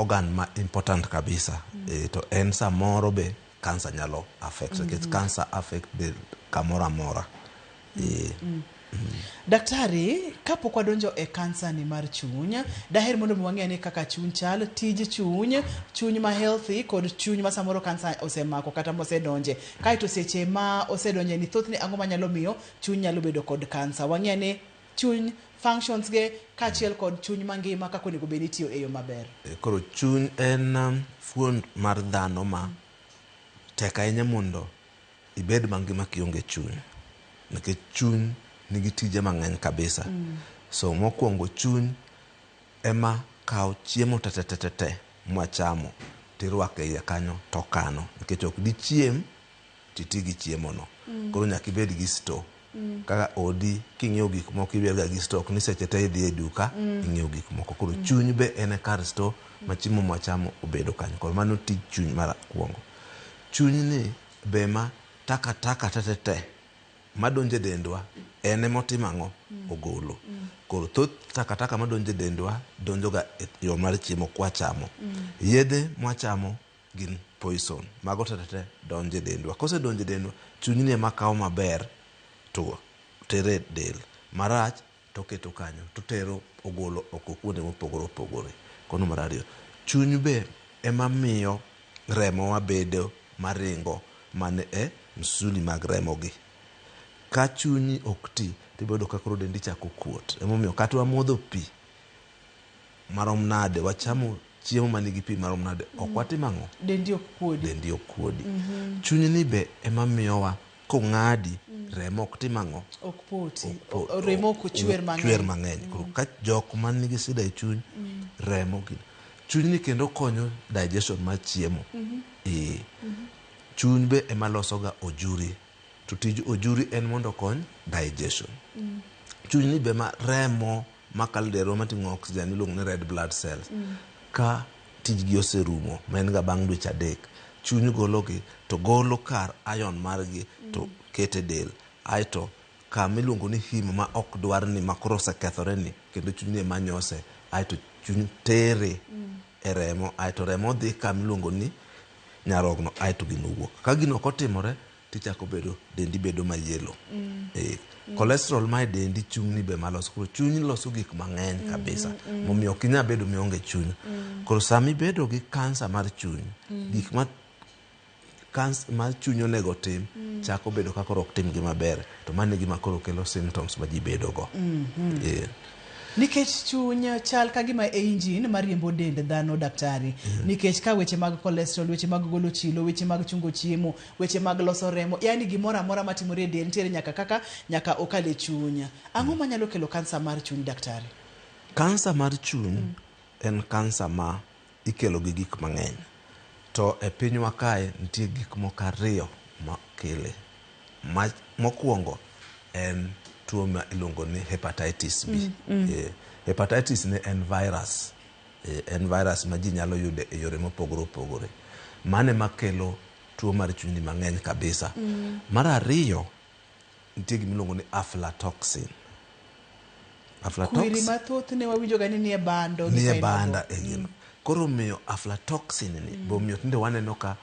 organ ma important kabisa. To en samoro be cancer nyalo affect. Cancer affect del kamoro amora. Daktari, kapok wadonjo e kansa ni mar chuny, daher mondo wang'e ni kaka chuny chal, tij chuny ma healthy kod chuny ma samoro kansa osemako kata mosedonje. Kaito seche ma osedonje ni thothne ang'o manyalo miyo chuny nyalo bedo kod kansa. Wang'e ni chuny functions ge kaachiel kod chuny mangima kako onego bed ni tiyo e yo maber. Koro chuny en fuond mar dhano ma tek ahinya mondo ibed mangima kionge chuny. Nikech chuny nigi tije mang'eny kabisa. So mokwongo chuny ema kawo chiemo te mwachamo tirwako iye kanyo to kano. Nikech ok dichiem titi gi chiemo no. Koro nyaka ibed gi store. Kaka odi king'iewo gik moko ibedga gi stock ni seche te idhi e duka ing'iewo gik moko. Koro chuny be en kar store ma chiemo mwachamo obedo kanyo. Koro mano tij chuny mar kwongo. Chuny ni be ma takataka te madonje dendwa ene motimo ang'o ogolo. Koro thoth takataka madonje dendwa donjo ga e yo mar chiemo kwachamo. Yedhe mwachamo gin poison. Mago te donje dendwa. Kose donje dendwa chuny ni ema kawo maber to tere del. Marach to keto kanyo to tero ogolo oko kuonde mopogore. Kono mar ariyo. Chuny be ema miyo remo wabedo maringo mane msuli mag remo gi. Ka chunyi ok ti tibedo ka koro dendi chako kuot. Emomiyo kata wamodho pi marom nade, wachamo chiemo manigi pi marom nade, ok watimo ang'o? Dendi ok kuodi. Chuny ni be ema miyowa kong'adi remo ok tim ang'o? Ok poti. Remo ok chwer mang'eny. Koro ka jok man nigi sida e chuny remo gin. Chuny ni kendo konyo digestion mar chiemo. Chuny be ema loso ga ojuri. To tij ojuri en mondo kony digestion. Chuny ni be ma remo makalo dero mating'o oxygen iluongo ni red blood cells. Ka tijgi oserumo ma en ga bang' dweche 3, chuny gologi to golo kar iron margi to kete del. Aito kamiluongo ni himo ma ok dwar ni makoro osekethore ni kendo chuny ni manyose. Aito chuny tere e remo. Aito remo dhi kamiluongo ni nyarogno. Aito gino wuok. Ka gino kotimore tichako bedo dendi bedo mayelo. Cholesterol ma dendi chuny ni be maloso. Koro chuny loso gik mang'eny kabisa. Momiyo ok inya bedo mionge chuny. Koro sami bedo gi kansa mar chuny, gik ma kansa mar chuny onego tim chako bedo ka koro ok tim gi maber. To mano gima koro kelo symptoms ma ji bedo go. Nikech chuny chal ka gima e engine mariembo dend dhano daktari. Nikech ka weche mag cholesterol, weche mag golo chilo, weche mag chungo chiemo, weche mag loso remo, yani gimoro amora matimore e del nitiere nyaka okale chuny. Ang'o manyalo kelo kansa mar chuny daktari? Kansa mar chuny en kansa ma ikelo gi gik mang'eny. To e pinywa kae nitie gik moko 2 ma kele. Mokwongo en tuo ma iluongo ni hepatitis B. Hepatitis ni en virus. En virus ma ji nyalo yude e yore mopogore. Mane makelo tuo mar chuny mang'eny kabisa. Mar ariyo nitie gimiluongo ni aflatoxin. Kwiri mathoth ne wawinjo ga ni nie bando. Nie banda e gino. Koro miyo aflatoxin ni bomiyo tinde waneno ka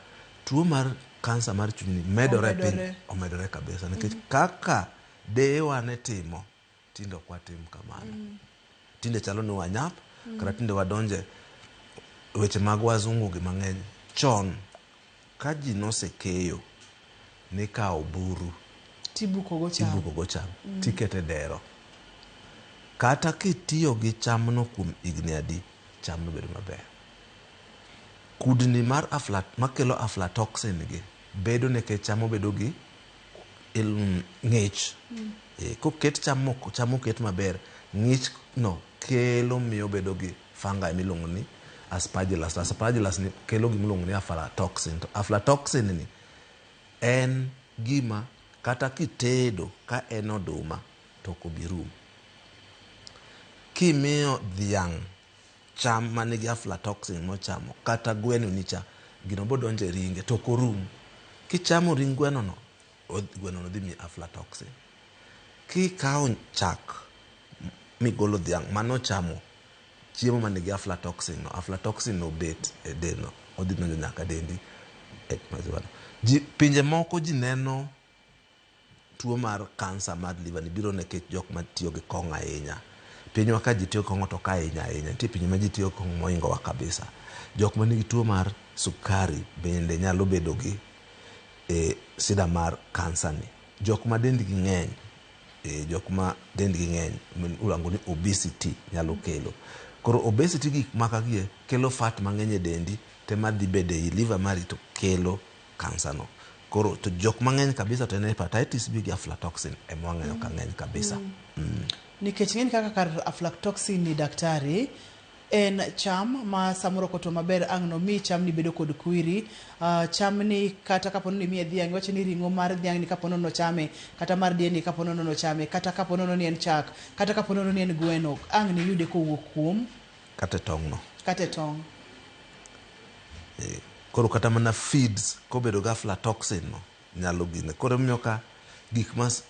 tuo mar kansa mar chuny medore piny. Omedore kabisa. Nikech kaka dewa ne timo tinde ok watim kamano. Tinde chalo ni wanyap kata tinde wadonje weche mag wazungu gi mang'eny. Chon ka ji nosekeyo ni kawo buru tibuko go cham tikete dero. Kata kitiyo gi chamno kuom higni adi chamno bedo maber. Kudni mar makelo aflatoxin gi bedo nikech chamo bedo gi ng'ich. Koket chamo ket maber, ng'ich no kelo miyo bedo gi fungi miluongo ni aspergillus. Aspergillus ni kelo gimiluongo ni aflatoxin. To aflatoxin ni en gima kata kitedo ka en oduma to ok obirum. Kimiyo dhiang' cham manigi aflatoxin mochamo kata gweno nicha gino bodonje ringe to ok orum. Kichamo ring gweno no dhi miyi aflatoxin. Kikawo chak migolo dhiang' mano chamo chiemo man nigi aflatoxin no bet e deno odhi donjo nyaka dendi pinje moko ji neno tuo mar kansa mar liver ni biro nekech jok ma tiyo gi kong'o ahinya. Pinywa ka ji tiyo gi kong'o to ka ahinya nitie pinje ma ji tiyo gi kong'o moingowa kabisa. Jok ma nigi tuo mar sukari bende nyalo bedo gi sida mar kansa ni. Jok ma dendgi ng'eny ulango ni obesity nyalo kelo. Koro obesity gik makagie kelo fat mang'eny e dendi te madhi bede i liver mari to kelo kansa no. Koro to jok mang'eny kabisa to en hepatitis B gi aflatoxin ema wang'eyo ka ng'eny kabisa. Nikech ng'eny kaka kar aflatoxin ni daktari en cham ma samoro koto maber ang' no mi cham ni bedo kod kwiri. Cham ni kata kapono ni miye dhiang' wacho ni ring'o mar dhiang' ni kapono no chame, kata mar diel ni kapono no chame, kata kapono ni en chak, kata kapono ni en gweno, ang' ni yude kowuok kuom kata tong' no. kata tong'. Koro kata mana feeds kobedo ga aflatoxin no nyalo gine. Koro miyo ka gik mas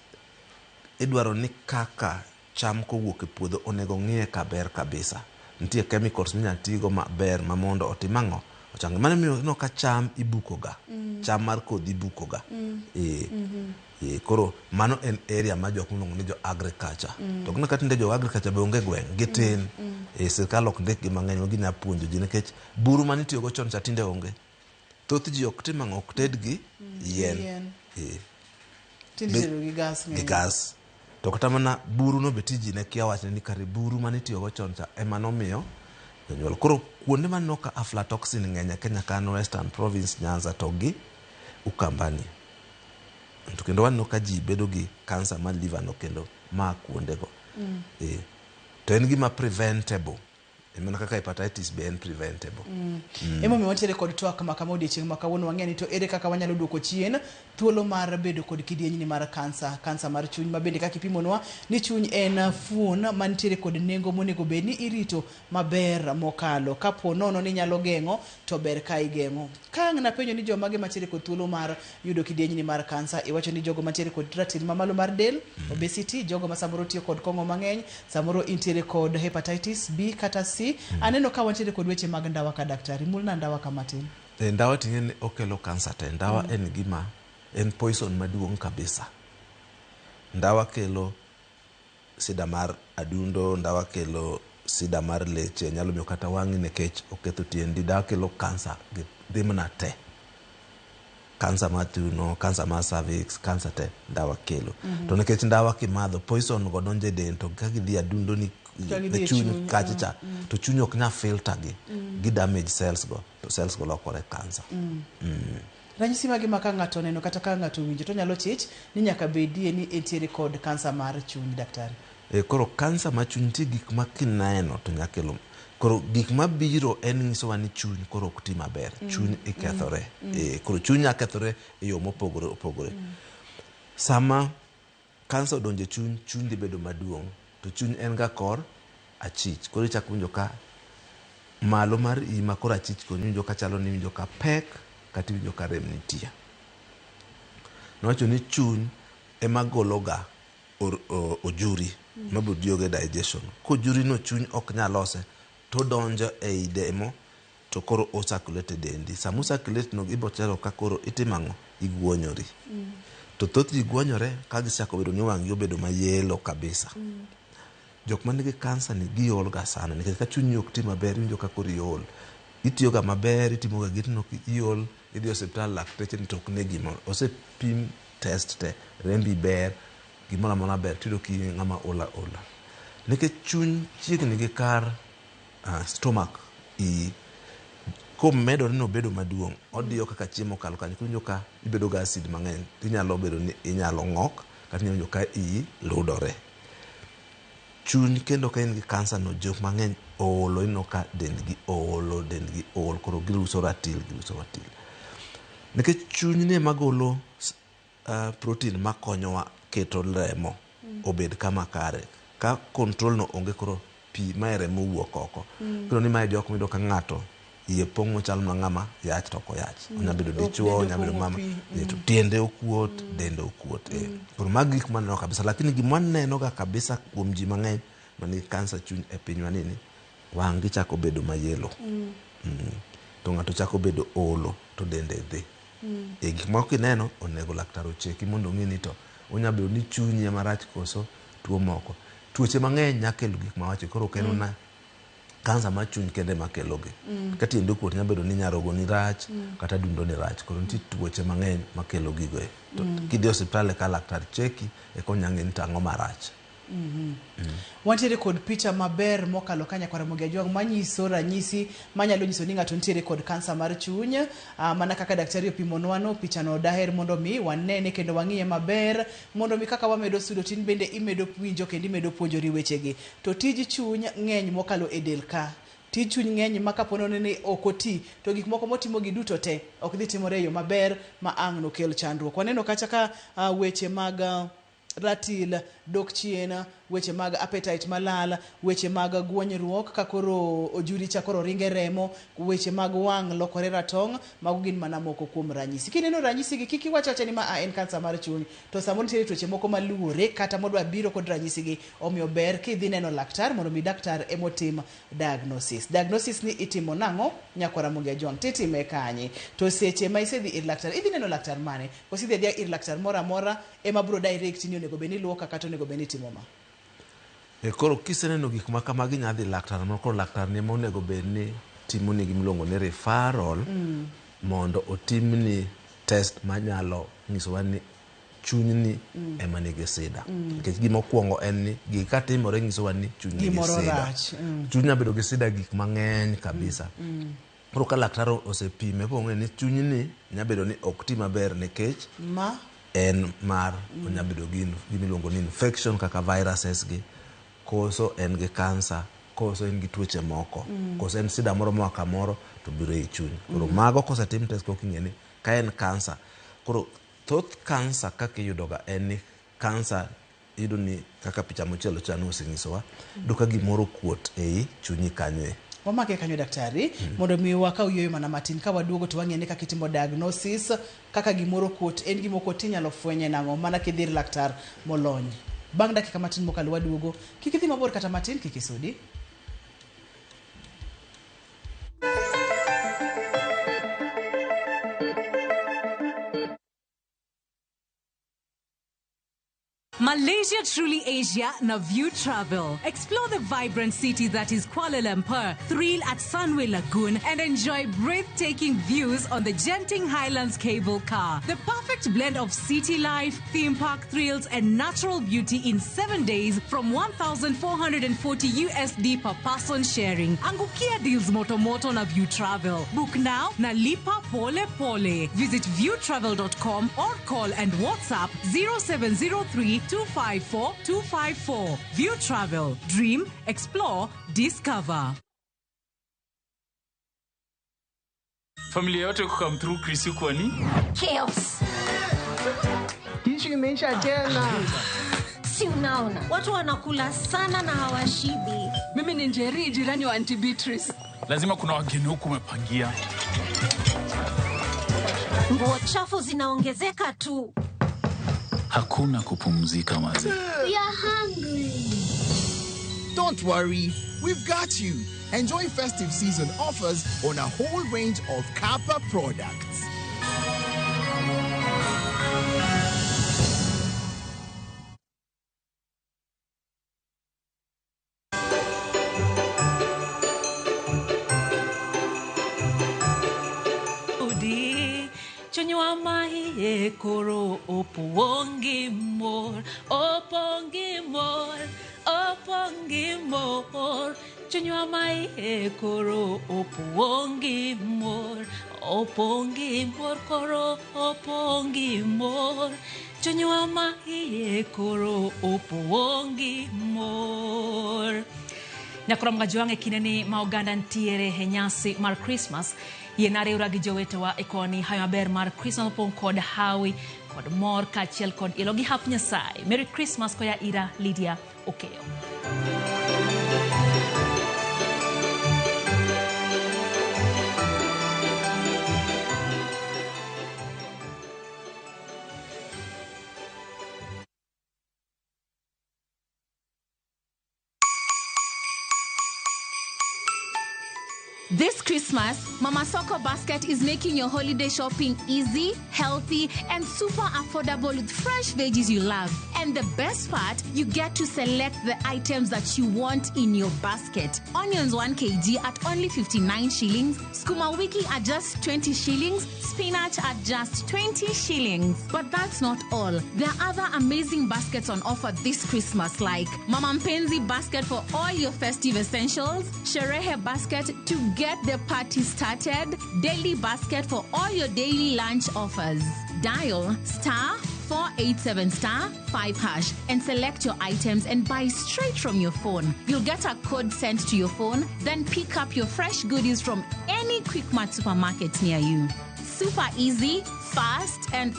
idwaro ni kaka cham kowuok e puodho onego ng'iye kaber kabisa. Nitie chemicals minyalo tigo maber ma mondo otim ang'o ochangi. Mano miyo no ka cham ibukoga, cham mar kodhi ibukoga. Koro mano en area ma jok miluongo ni jo agriculture. To kuna katinde jo agriculture be onge gweng' gitin. Sirkal ok ndik gi mang'eny ma ginya puonjo ji nikech buru mane itiyogo chon cha tinde onge. Thoth ji ok tim ang'o ok ted gi yien. Tinde gi gas. To kata mana buru no beti ji ne kia wachne ni kare buru mane itiyogo chon cha ema nomiyo jonyuol. Koro kuonde man no ka aflatoxin ng'eny Kenya kan Western Province, Nyanza to gi Ukambani. To kendo waneno ka ji bedo gi kansa mar liver no kendo ma kuondego. To en gima preventable. Mana kaka hepatitis be en preventable. Emo mi wantiere kod twak ma kama odiochieng' ma kawuono wang'eni to ere kaka wanyalo duoko chien thuolo mar bedo kod kidieny ni mar kansa mar chuny, ma bende kaka ipimonwa ni chuny en fuon mantiere kod nengo monego bed ni irito maber mokalo. Kapo nono ni nyalo geng'o to ber ka igeng'o. Ka ang' napenjo ni joma ge mantiere kod thuolo mar yudo kidieny ni mar kansa, iwacho ni jogo mantiere kod ratil mamalo mar del, obesity, jogo ma samoro tiyo kod kong'o mang'eny, samoro intiere kod hepatitis B kata C. Aneno ka wantiere kod weche mag ndawa ka daktari. Mulna ndawa ka matin. Ndawa ting'e ni okelo kansa te. Ndawa en gima en poison maduong' kabisa. Ndawa kelo sida mar adundo, ndawa kelo sida mar leche, nyalo miyo kata wang'i nikech oketho tiendi. Ndawa kelo kansa dhimna te. Kansa mar thuno, kansa mar cervix, kansa te ndawa kelo. To nikech ndawa kimadho poison go donjo e del to ka gidhi adundo ni chuny kacha to chuny ok nya filter gi damage cells go to cells go lokore kansa. Ranyisi magi ma ka ng'ato neno kata ka ng'ato winjo to nyalo chich ni nyaka bedie ni entiere kod kansa mar chuny daktari. Koro kansa mar chuny ti gik ma kineno to nya kelo. Koro gik mabiro en nyisowa ni chuny koro ok ti maber. Chuny ikethore. Koro chuny nya kethore e yo mopogore opogore. Sama kansa odonjo e chuny dhi bedo maduong'. To chuny en ga kor achich. Koro ichako winjo ka malo mar ima kor achich ko winjo ka chalo ni winjo ka pek kata winjo ka rem nitie. Nowacho ni chuny ema gologa ojuri mabudioge digestion. Kojuri no chuny ok nya lose to donjo ei demo to koro osirculate dendi. Sama osirculate no ibo chalo ka koro itimang'o iguonyori. To thoth ji guonyore ka gisako bedo ni wang'gi obedo mayelo kabisa. Jok man nigi kansa ni giol ga sana nikech ka chuny ok ti maber winjo ka koro iol. Itiyo ga maber, itimo ga gitno iol, idhi osiptal lakteche ni tok ne gima osepim test te, rembi ber, gimoro amora ber, tido ki ng'ama ola. Nikech chuny chiegni gi kar stomach komedore no bedo maduong', odiyo kaka chiemo kalo kanyo, winjo ka ibedo ga acid mang'eny, inyalo bedo ni inyalo ng'ok kata inyalo winjo ka iyi ludore. Chuny kendo ka in gi kansa no jok mang'eny oolo, ino ka dendgi ool, koro giruso ratil. Nikech chuny ne magolo protein makonyowa keto remo obed kama kare. Ka control no onge koro pi ma remo wuok oko. Koro ni mae jok mido ka ng'ato iye pong' mochal na ng'ama yach to koyach. Onya bedo dichuo, onya bedo mama, to tiende okuot, dende okuot. Koro magi gik maneno kabisa, lakini gima neno ga kabisa kuom ji mang'eny manigi kansa chuny e pinywa nini wang'gi chako bedo mayelo. To ng'ato chako bedo olo to dende dhi. E gik moko kineno onego laktar ocheki mondo ong'e ni to onya bedo ni chunyi ema rach koso tuo moko. Tuoche mang'eny nya kelo gik mawacho, koro ok en na kansa mar chuny kende makelogi. Ka tiendi okuot nya bedo ni nyarogo ni rach kata dundo ni rach, koro nitie tuoche mang'eny makelo gigo. To kidhi osiptal ka laktar cheki eka onya ng'e ni to ang'o marach. Wantiere kod picha maber mokalo ka Nyakwar Ramogi Ajwang' manyiso ranyisi manyalo nyiso ni ng'ato nitiere kod kansa mar chuny. Mana kaka daktari opimonwa no, picha no daher mondo mi wanene kendo wang'iye maber mondo mi kaka wamedo sudo tin bende imedo winjo kendo imedo puonjori wechegi. To tij chuny ng'eny mokalo e del ka. Tij chuny ng'eny ma kapono ni ok oti to gik moko motimo gi duto te ok dhi timore e yo maber ma ang' no kel chandruok. Waneno kacha ka weche mag ratil dok chien, weche mag appetite malal, weche mag guonyruok ka koro ojuri cha koro ringe remo, weche mag wang' lokore ratong', mago gin mana moko kuom ranyisi. Kineno ranyisi gi kik iwach acha ni ma en kansa mar chuny, to samoro nitiere tuoche moko maluwore kata modwa biro kod ranyisi gi, omiyo ber kidhi neno laktar mondo mi daktar emotim diagnosis. Diagnosis ni itimo nang'o? Nyakwar Ramogi Ajwang' titime kanye? To seche ma isedhi ir laktar, idhi neno laktar mane? Kosi idhi ir laktar mora mora ema bro direct ni onego beni luwo kata onego beni timo ma. Koro kiseneno gik ma kamagi nya dhi laktar moro, koro laktar ni monego bed ni timo ni gimiluongo ni referral mondo otimni test manyalo nyisowa ni chunyni ema nigi sida. Nikech gima okwongo en ni gik katimore nyisowa ni chuny nigi sida. Chuny nya bedo gi sida gik mang'eny kabisa. Koro ka laktar osepime po ng'e ni chunyni nya bedo ni ok ti maber nikech en mar onya bedo gi gimiluongo ni infection kaka viruses gi, koso en gi kansa, koso en gi tuoche moko, koso en sida moro moa kamoro to biro e chuny. Koro mago kosetim test koka ing'e ni ka en kansa. Koro thoth kansa kaka iyudoga en ni kansa iyudo ni kaka picha mochielo cha osenyisowa, iyudo ka gimoro kuot ei chunyi kanyo. Wamake kanyo daktari mondo mi wakaw yweyo mana matin ka waduogo to wang'e ni kaka itimo diagnosis kaka gimoro kuot en gimoko tinyalo fwenye nang'o mana kidhir laktar molony. Bang' dakika matin mokalo waduogo, kik idhi mabor kata matin, kik isudi. Malaysia truly Asia na View Travel. Explore the vibrant city that is Kuala Lumpur, thrill at Sunway Lagoon, and enjoy breathtaking views on the Genting Highlands cable car. The perfect blend of city life, theme park thrills, and natural beauty in 7 days from $1,440 USD per person sharing. Angukia deals moto na View Travel. Book now na lipa pole pole. Visit viewtravel.com or call and WhatsApp 0703 254 254. View Travel. Dream, explore, discover. Familia yote come through Chris kwani? Chaos. Kishu imeisha tena. Si unaona. Watu wanakula sana na hawashibi. Mimi ni Njeri, jirani wa Auntie Beatrice. Lazima kuna wageni huku umepangia. Nguo chafu zinaongezeka tu. Hakuna kupumzika maze. We are hungry. Don't worry, we've got you. Enjoy festive season offers on a whole range of Kappa products. Chonywa mahi koro opongi mor, opongi mor, opongi mor. Chonywa mahi koro opongi mor, opongi mor koro opongi mor. Chonywa mahi koro opongi mor. Nyakwar Ramogi Ajwang' kineni ma oganda ntiere e nyasi mar Christmas. Yenare uragi jowetewa ekoni hayo maber mar Christmas opong' kod hawi kod mor kachiel kod ilo gi hap Nyasaye. Merry Christmas koya ira Lydia Okeyo. This Christmas, Mama Soko Basket is making your holiday shopping easy, healthy, and super affordable with fresh veggies you love. And the best part, you get to select the items that you want in your basket. Onions 1 kg at only 59 shillings, Skuma Wiki at just 20 shillings, spinach at just 20 shillings. But that's not all. There are other amazing baskets on offer this Christmas, like Mama Mpenzi basket for all your festive essentials, Sherehe basket to get the party started, daily basket for all your daily lunch offers. Dial *487*5# and select your items and buy straight from your phone. You'll get a code sent to your phone, then pick up your fresh goodies from any Quickmart supermarket near you. Super easy, fast, and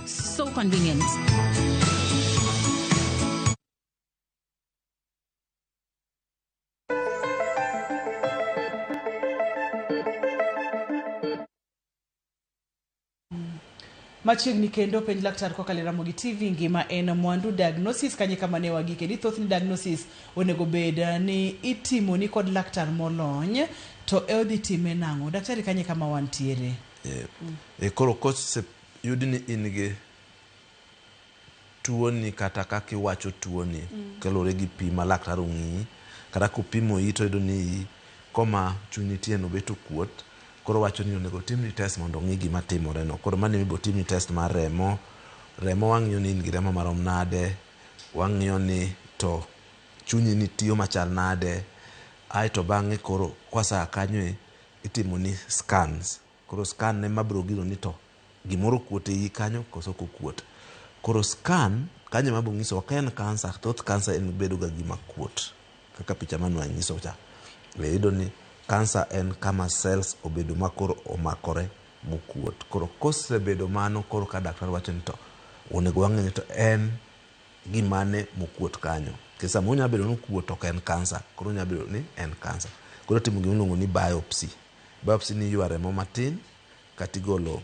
so convenient. Machiegni kendo penj laktar koka Ramogi TV ngima en mwandu diagnosis kanye kama ne wagike ni thothni diagnosis onego bed ni itimo ni kod laktar molony to eodhi time nango daktari kanye kama wantiere. Koro kose yudi ni in gi tuoni kata kaka iwacho tuoni kalore gi pi ma laktar ong'i kata kupimo ito edo ni koma chunyi tie no beto kuot. Koro wacho ni onego timni test mondo ng'i gima timore no. Koro mane mibo timni test mar remo. Remo wang'iyo ni in gi remo marom nade. Wang'iyo ni to chunyi ni tiyo machal nade. Aito bang'e koro kwasa kanyo itimo ni scans. Koro scan ne mabro gino ni to gimoro kuot e kanyo koso kuot. Koro scan kanyo mabo ngiso ka en cancer, thoth cancer en bedo ga gima kuot. Kaka picha manu anyiso cha. Ledo ni cancer en kama cells obedo makoro omakore mokuot. Koro kose bedo mano koro ka daktari wacho ni to onego wang'e ni to en gimane mokuot kanyo. Kesa mo nyabedo ni kuot ok en cancer, koro nyabedo ni en cancer. Koro timo gima iluongo ni biopsy. Biopsy ni ywa remo matin katigolo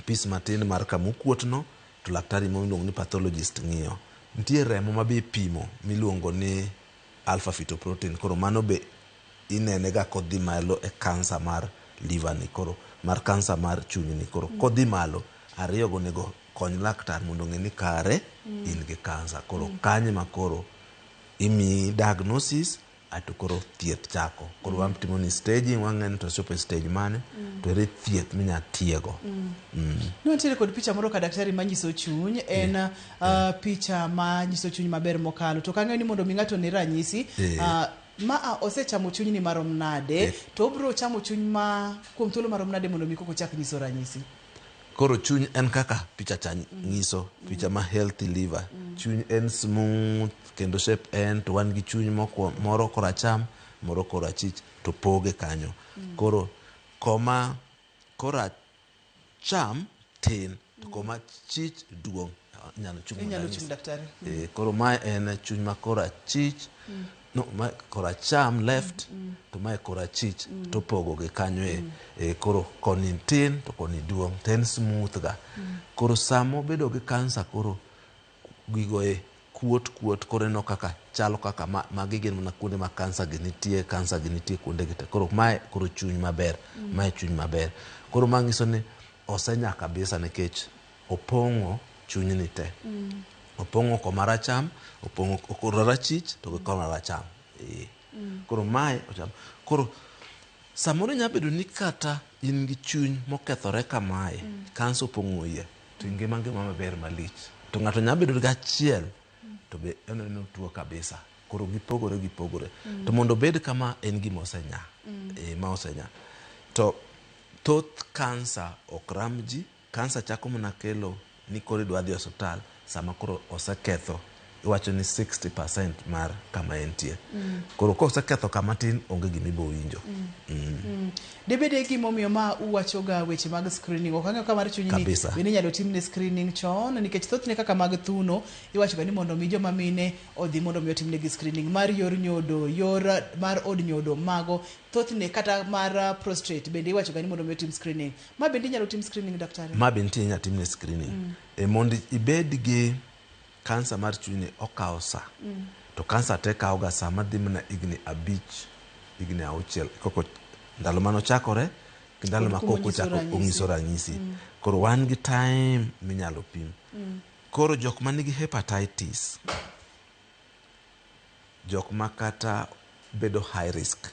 pis matin mar kama okuot no to laktari mo iluongo ni pathologist ng'iyo. Nitie remo mabe pimo miluongo ni alpha fetoprotein. Koro mano be inene ga kodhi malo e cancer mar liver ni, koro mar cancer mar chuny ni. Koro kodhi malo ariyo go nego kony laktar mondo ng'e ni kare in gi cancer. Koro kanye makoro imi diagnosis ato koro thieth chako. Koro wamtimo ni staging, wang'e ni to chopo stage mane to ere thieth minya tiego. No ntiere kod picha moro ka daktari manyiso chuny en picha manyiso chuny maber mokalo to kang'e ni mondo mi ng'ato ne ranyisi osechamo chuny ni marom nade to obro chamo chuny ma kuom thuolo marom nade mondo mi koko chak nyiso ranyisi. Koro chuny en kaka picha cha nyiso, picha ma healthy liver. Chuny en smooth kendo shape en to wan gi chuny moro koracham moro korachich to poge kanyo. Koro koma koracham tin to koma chich duong' nyalo chung daktari. Koro mae en chuny ma korachich no ma koracham left to mae korachich to pogo gi kanyo koro koni tin to koni duong' ten smooth ga. Koro samo bedo gi cancer koro gigo kuot koro no kaka chalo kaka magi gin na kuonde ma cancer gi nitie kuonde gi te. Koro mae koro chuny maber, mae chuny maber. Koro mangiso ni osenya kabisa nikech opong'o chuny ni te. Opong'o koma racham, opong'o koro rachich to koma racham. Koro mae ocham. Koro samoro nyabedo ni kata in gi chuny mokethore kamae, kansa opong'o iye, to ngima maber malich. To ng'ato nyabedo ga achiel to be en tuo kabisa. Koro gipogore. To mondo bed kama en gima osenya. Ma osenya. To thoth kansa ok ramji, kansa chako mana kelo ni koro idwa dhi hospital sama koro oseketho iwacho ni 60% mar kama entie. Koro koseketho kama tin onge gima ibo winjo. Debede gimomiyo ma uwacho ga weche mag screening okang'eyo ka mar chuny ni bende nyalo timne screening chon nikech thothne kaka mag thuno iwacho ga ni mondo mi joma mine odhi mondo mi otimne gi screening mar yor nyodo, mar od nyodo mago thothne kata mar prostate bende iwacho ga ni mondo mi otim screening. Ma bende nyalo tim screening daktari? Ma bende nyalo timne screening. Mondo ibed gi kansa mar chuny okawo sa. To kansa te kawo ga sa madhi mana igni 5, igni 6 koko ndalo mano chakore ndalo ma koko chako onyiso ranyisi. Koro wan gi time minyalo pim. Koro jok ma nigi hepatitis, jok ma kata bedo high risk,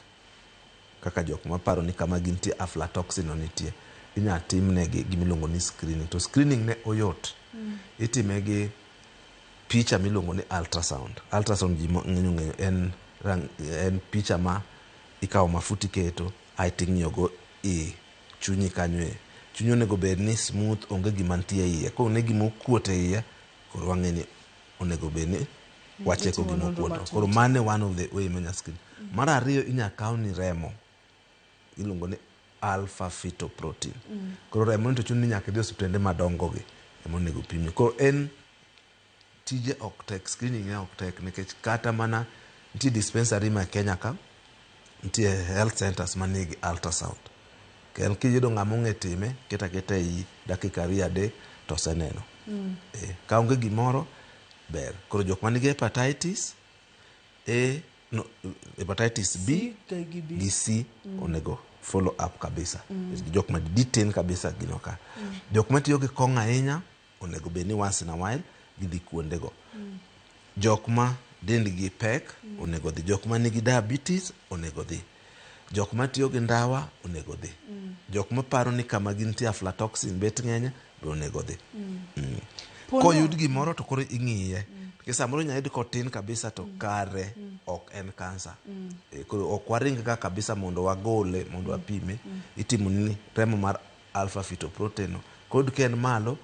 kaka jok ma paro ni kama gintie aflatoxin nitie, inya timnegi gimiluongo ni screening. To screening ne oyot. Itime gi picha miluongo ni ultrasound. Ultrasound ji ng'eyo en picha ma ikawo mafuta iketo aeto ing'iyogo chunyi kanyo. Chunyi onego bed ni smooth, onge gima nitie iye. Koro ne gima okuot e iye, koro wang'e ni onego bed ni wacheko gima okuot. Koro mane one of the way manya screen. Mar ariyo inya kaw ni remo, iluongo ni alpha fetoprotein. Koro remo ni to chuni nyaka dhi osiptende madongo gi ema onego pimie. Koro en tije ok tek, screening ok tek, nikech kata mana nitie dispensary ma Kenya ka, nitie health centers manigi ultrasound. Kel kiyudo ng'ama ong'e time, keta i dakika 2-3 to oseneno. Ka onge gimoro ber. Koro jok manigi hepatitis A, no, hepatitis B gi C onego follow up kabisa. Jok ma detain kabisa gino ka. Jok ma tiyo gi kong' ahinya onego bed ni once in a while gidhi kuondego. Jok ma dendgi pek onego dhi. Jok ma nigi diabetes onego dhi. Jok ma tiyo gi ndawa onego dhi. Jok ma paro ni kama gintie aflatoxin bet ng'eny be onego dhi. Koyud gimoro to koro ing'iye. Nikech samoro nyayud kotin kabisa to kare ok en kansa. Koro ok waring ka kabisa mondo wagole, mondo wapime. Itimo ni remo mar alpha fetoprotein. Kod ken malo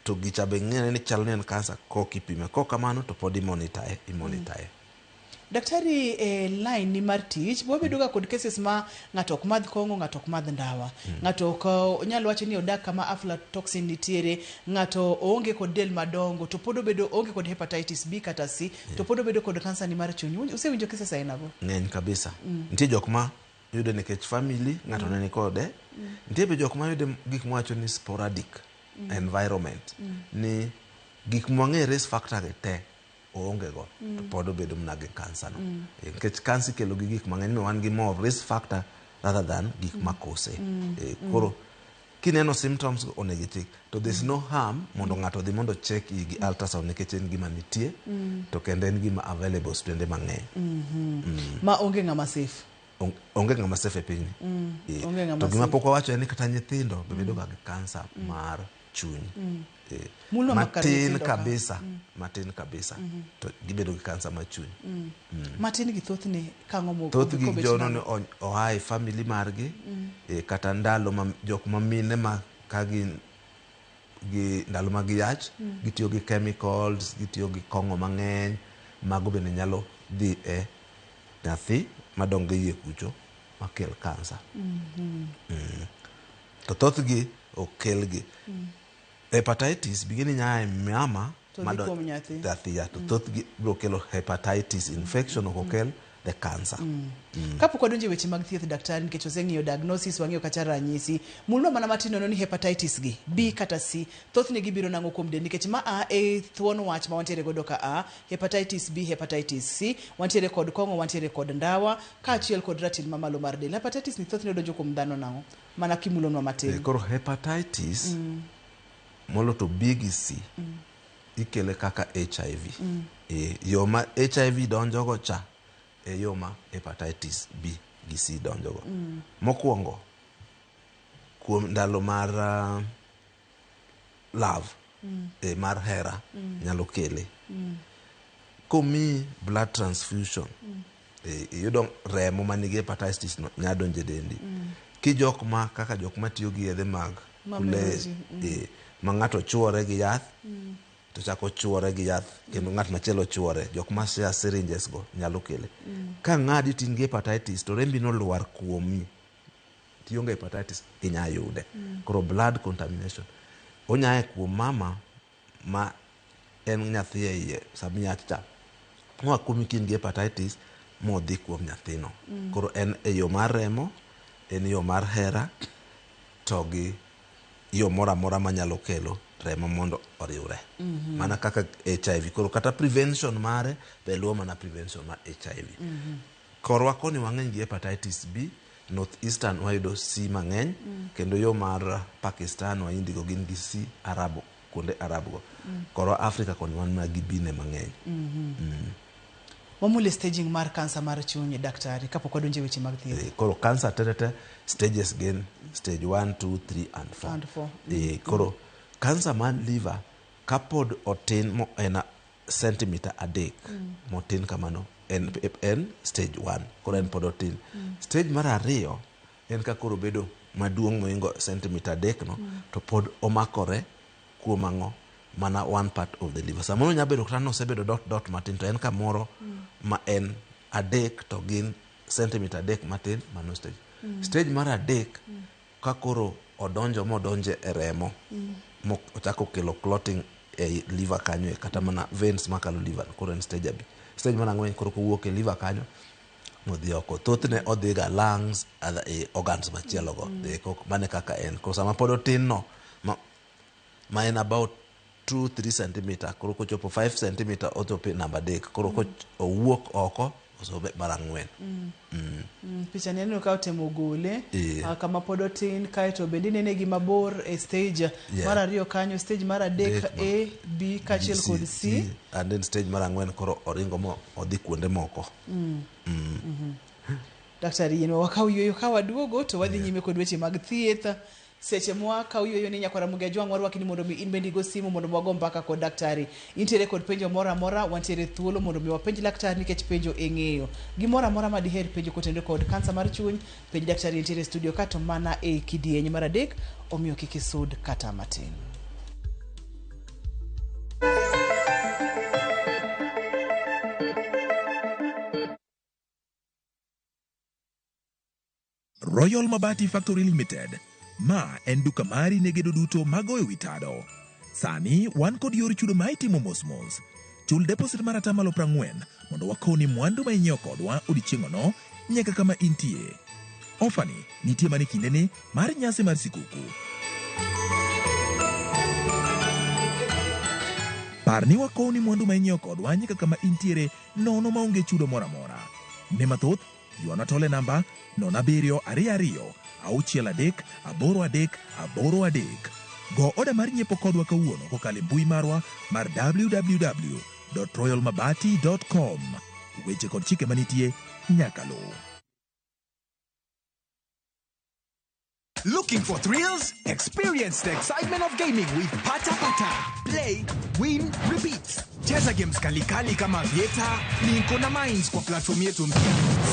to gicha be ng'ene ni chal ni en kansa kok ipime. Kok kamano to pod imonitae. Daktari, line ni mar tich bobedo ga kod cases ma ng'ato ok madh kong'o, ng'ato ok madh ndawa, ng'ato ok nyalo wacho ni odak kama aflatoxin nitiere, ng'ato oonge kod del madongo to pod obedo onge kod hepatitis B kata C to pod obedo kod kansa ni mar chuny. Usewinjo cases aina go? Ng'eny kabisa. Nitie jok ma yudo nikech family ng'ato ne ni kode. Nitie be jok ma yudo gik mwacho ni sporadic environment, ni gik mwang'e risk factor ge te oonge go to pod obedo mna gi kansa no. Nikech kansa kelo gi gik mang'eny, mi wan gi more risk factor rather than gik makose. Koro kineno symptoms onego itik, to there's no harm mondo ng'ato dhi mondo check gi ultrasound, nikech en gima nitie to kendo en gima available stende mang'eny. Ma onge ng'ama safe. Onge ng'ama safe e piny. To gima pok wawacho en ni kata nyithindo bedo ga gi kansa mar chuny. Matin kabisa to gibedo gi kansa mar chuny. Matin gi thothne kang'o mo? Thoth gi jono ni oa e family margi, kata ndalo ma jok ma mine ma ka gi ndalo ma giyach, gitiyo gi chemicals, gitiyo gi kong'o mang'eny, mago bende nyalo dhi e nyathi madongo iye kucho makel kansa. To thoth gi okel gi hepatitis begini nyae mama madongo nyathi. To thoth gi biro kelo hepatitis infection okel the cancer. Kapok wadonjo e weche mag thieth daktari, nikech oseng'iyo diagnosis, wang'iyo kata ranyisi, mulwa mana matin nono ni hepatitis gi B kata C thothne gibiro nang'o kuom del, nikech ma e thuon wach ma wantiere godo ka hepatitis B, hepatitis C, wantiere kod kong'o, wantiere kod ndawa, kaachiel kod ratil mamalo mar del. Hepatitis ni thothne donjo kuom dhano nang'o? Mana kimulonwa matin. Koro hepatitis molo to B gi C ikele kaka HIV. Yo ma HIV donjogo cha e yo ma hepatitis B gi C donjogo. Mokwongo kuom ndalo mar love, mar hera nyalo kele. Komi blood transfusion, yudo remo manigi hepatitis no nyadonje dendi. Kijok ma kaka jok ma tiyo gi yedhe mag ma ng'ato chuore gi yath to chako chuore gi yath kendo ng'at machielo chuore, jok ma share syringes go nyalo kele. Ka ng'adi tin gi hepatitis to rembi no lwar kuomi, tionge hepatitis inya yude. Koro blood contamination onyae kuom mama ma en nyathi e iye samiyach cha, moa kuomi kin gi hepatitis modhi kuom nyathino. Koro en e yo mar remo, en yo mar hera, to gi yo mora mora manyalo kelo remo mondo oriwre. Mana kaka HIV. Koro kata prevention mare be luwo mana prevention mar HIV. Korwa koni wang'eny gi hepatitis B North Eastern wayudo C mang'eny, kendo yo mar Pakistan waindigo gin gi C Arabu, kuonde Arabgo. Koro Africa koni wan ma gi bine mang'eny. Wamule staging mar kansa mar chuny, daktari, kapok wadonje weche mag thieth. Koro kansa tetete stages gin stage 1, 2, 3 and 4. Koro kansa man liver kapod otin mo en centimeter adek motin kamano en stage 1, koro en pod otin. Stage mar ariyo en ka koro bedo maduong' moingo centimeter adek no, to pod omakore kuom ang'o mana one part of the liver. Samoro nyabedo kata nosebedo dot matin, to en kamoro ma en adek to gin centimeter adek matin, mano stage. Stage mar adek ka koro modonje e remo, ochako kelo clotting e liver kanyo, kata mana veins makalo liver, koro en stage abi. Stage mar ang'wen koro kowuok e liver kanyo modhi oko. Thothne odhiga lungs, organs machielogo, mane kaka en. Koro sama pod otin no, ma en about 2-3 centimeter, koro kochopo 5 centimeter ochopo namba adek, koro owuok oko osobe mar ang'wen. Picha neno ka otemo gole kama pod otin, kaeto bende nene gi mabor e stage mar ariyo kanyo, stage mar adek A, B kachiel kod C, and then stage mar ang'wen koro oringo mo odhi kuonde moko. Daktari, yeno wakaw yueyo ka waduogo to wadhi nyime kod weche mag thieth. Seche mwaka uyueyo ni nyakwara muge jwang' warwaki ni mondo mi in bendi go simu mondo wago mbaka kod daktari. Intiere kod penjo mora mora, wantiere thuolo mondo mi wapenj daktari nikech penjo eng'eyo. Gimora mora ma diher penjo kotende kod kansa mar chuny, penj daktari intiere studio kato mana e kidieny mar adek, omiyo kik isud kata matin. Royal Mabati Factory Limited. Ma en duka mari ne gedo duto magoyo witado. Sani wan kod yor chudo ma itimo mos. Chul deposit mar atamalo 40 mondo wakoni mwandu ma inyiewo kodwa odiechieng'no nyaka kama intie. Ofani nitie mane kindeni mar nyasi mar sikuku. Parni wakoni mwandu ma inyiewo kodwa nyaka kama intiere nono maonge chudo mora mora. Ne mathoth, yuana tole namba 0722 63883. Go oda mar nyiepo kodwa kawuono kokalo mbui marwa mar www.royalmabati.com. Weche kod chike manitie nyaka luw. Looking for thrills? Experience the excitement of gaming with Pata Pata. Play, win, repeat. Cheza games kali kama Vieta, Linko na Mines kwa platform yetu mpya.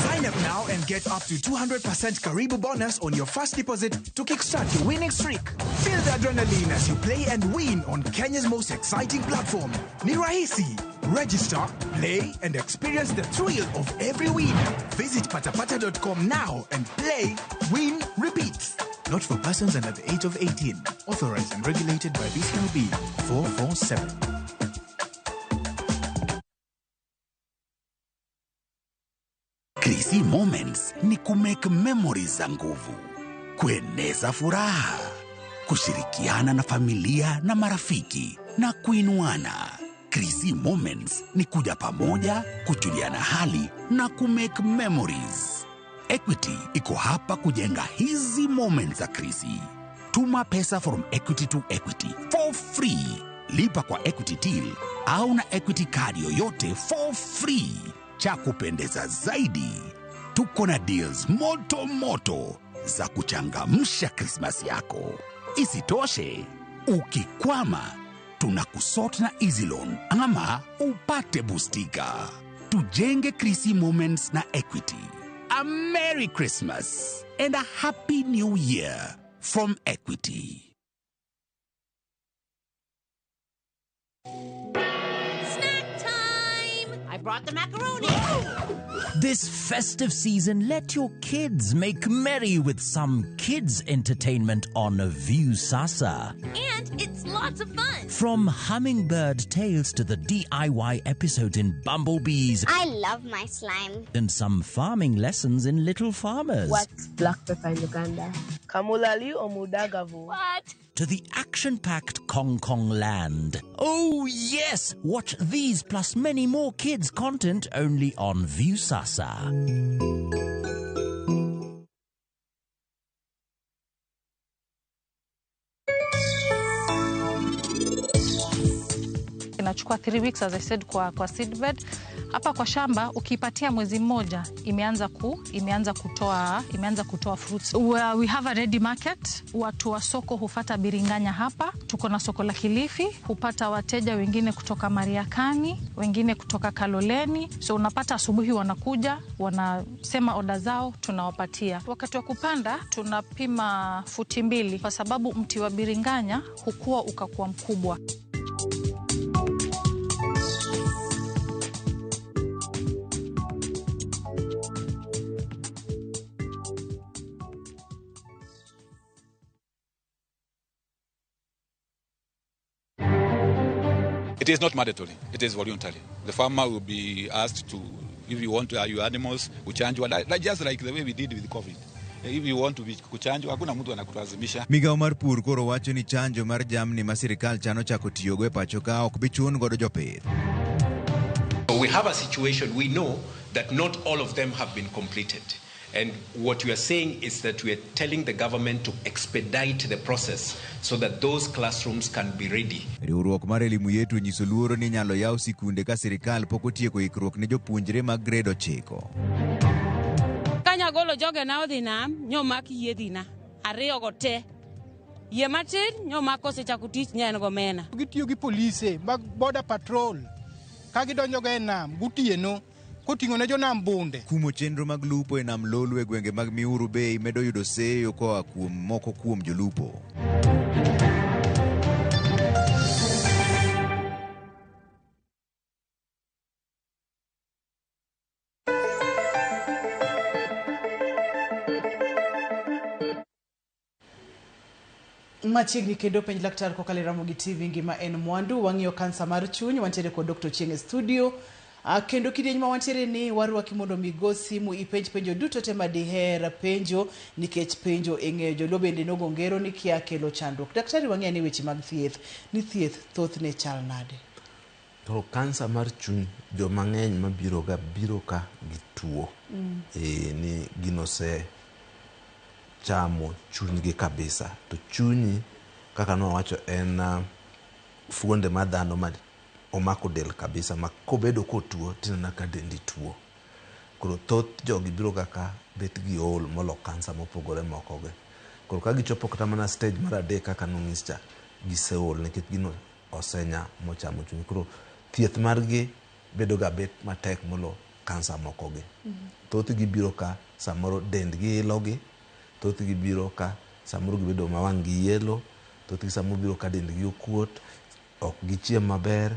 Sign up now and get up to 200% Karibu bonus on your first deposit to kickstart your winning streak. Feel the adrenaline as you play and win on Kenya's most exciting platform. Ni rahisi. Register, play, and experience the thrill of every win. Visit patapata.com now and play, win, repeat. Not for persons under the age of 18. Authorized and regulated by BCLB 447. Krisi Moments ni kumake memories za nguvu, kueneza furaha, kushirikiana na familia na marafiki na kuinuana. Krisi Moments ni kuja pamoja, kujuliana hali na kumake memories. Equity iko hapa kujenga hizi moments za Krisi. Tuma pesa from Equity to Equity for free. Lipa kwa Equity Till au na Equity card yoyote for free. Cha kupendeza zaidi, tuko na deals moto za kuchangamsha Christmas yako. Isitoshe, ukikwama, tunakusort na Easy Loan ama upate boostika. Tujenge Krisi Moments na Equity. A Merry Christmas and a Happy New Year from Equity. I brought the macaroni. This festive season, let your kids make merry with some kids' entertainment on View Sasa. And it's lots of fun. From hummingbird tales to the DIY episode in Bumblebees. I love my slime. And some farming lessons in Little Farmers. What's black pepper in Uganda? Kamulali or Mudagavu? What? To the action-packed Kong Kong land. Oh yes! Watch these plus many more kids' content only on View Sasa. inachukua 3 weeks as I said kwa seedbed. Hapa kwa shamba ukipatia mwezi mmoja imeanza kutoa fruits. We have a ready market. Watu wa soko hufata biringanya hapa. Tuko na soko la Kilifi, hupata wateja wengine kutoka Mariakani, wengine kutoka Kaloleni. So unapata asubuhi wanakuja, wanasema oda zao, tunawapatia. Wakati wa kupanda tunapima futi 2 kwa sababu mti wa biringanya hukua ukakuwa mkubwa. It is not mandatory. It is voluntary. The farmer will be asked to, if you want to have your animals, kuchanjwa, just like the way we did with COVID. If you want to be kuchanjwa, hakuna mtu anakulazimisha. Migao mar pur koro wacho ni chanjo mar jamni ma sirikal chano chako tiyogo e pacho ka ok bi chun godo jopith. We have a situation, we know that not all of them have been completed. And what we are saying is that we are telling the government to expedite the process so that those classrooms can be ready. Riwruok mar elimu yetu nyiso luoro ni nyalo yaw sikunde ka sirikal pok otieko ikruok ne jopuonjre mag grade 9. Kanya golo joge na odhi nam, nyomak yiedhina, ariyo go te. Yie matin, nyomak osechako tich nyen go mena. Gitiyo gi polise mag border patrol. Ka gidonjo ga e nam gutieno koting'o ne jonam bunde. Kumo chenro mag lupo e nam Lolwe gwenge mag Miuru Bay medo yudo seyo koa kuom moko kuom jolupo. Machiegni kendo penj laktar kokalo Ramogi TV ngima en mwandu. Wang'iyo kansa mar chuny, wantiere kod Dr. Chieng e studio. Kendo kidieny ma wantiere ni warwaki mondo migosi mu ipenj penjo duto te madiher penjo nikech penjo eng'eyo jolo bende nogo ngero ni kia kelo chandruok. Daktari, wang'iyo ni weche mag thieth, ni thieth thoth ne chal nade? To kansa mar chuny jo mang'eny mabiro ka gi tuo ni ginose chamo chunygi kabisa. To chunyi kaka nowacho en fuonde ma dhano ma omako del kabisa, ma kobedo kotuo tinena ka dendi tuo. Koro thoth jogi biro ka bet gi ol molo kansa mopogore mokoge. Koro ka gichopo kata mana stage mar 3 kaka nong'ischa, giseol nikech gino osenya mochamo chuny. Koro thieth margi bedo ga bet matek molo kansa mokoge. Thoth gibiro ka samoro dendgi ilogi, thoth gibiro ka samoro gibedo ma wang'gi yelo, thoth gi samoro biro ka dendgi okuot, ok gichiem maber,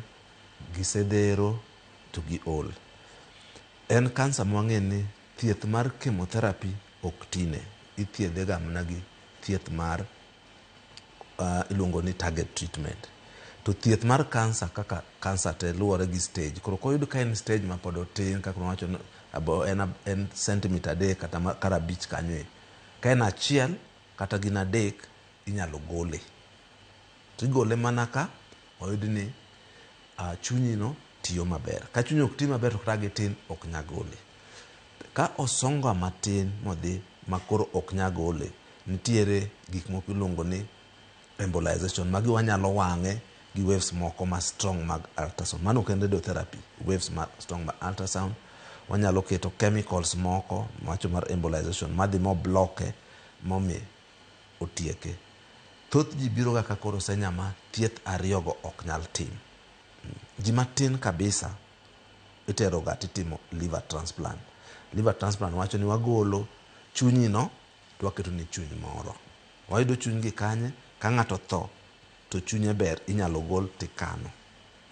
gisedero to gi ol. En kansa mwang'e ni thieth mar chemotherapy ok tine, ithiedhe ga mana gi thieth mar iluongo ni target treatment. To thieth mar kansa kaka kansa te luwore gi stage. Koro koyud ka en stage ma pod otin kaka wacho en centimeter 3 kata kar 5 kanyo. Ka en 1 kata gin 3 inyalo gole. To igole mana ka oyud ni chunyi no tiyo maber. Ka chunyi ok ti maber to kata gitin ok nyagole. Ka osonga matin modhi makoro ok nyagole, nitiere gik moko iluongo ni embolization. Magi wanyalo wang'e gi waves moko ma strong mag ultrasound. Mano kende radiotherapy, waves ma strong mag ultrasound. Wanyalo keto chemicals moko macho mar embolization madhi mo bloke momi otieke. Thoth ji biro ga koro senya ma thieth 2 go ok nyal tim. Ji matin kabisa itero ga titimo liver transplant. Liver transplant wacho ni wagolo chunyi no to waketo ni chuny moro. Wayudo chuny gi kanye, ka ng'ato tho to chunye ber inyalo gol tikano.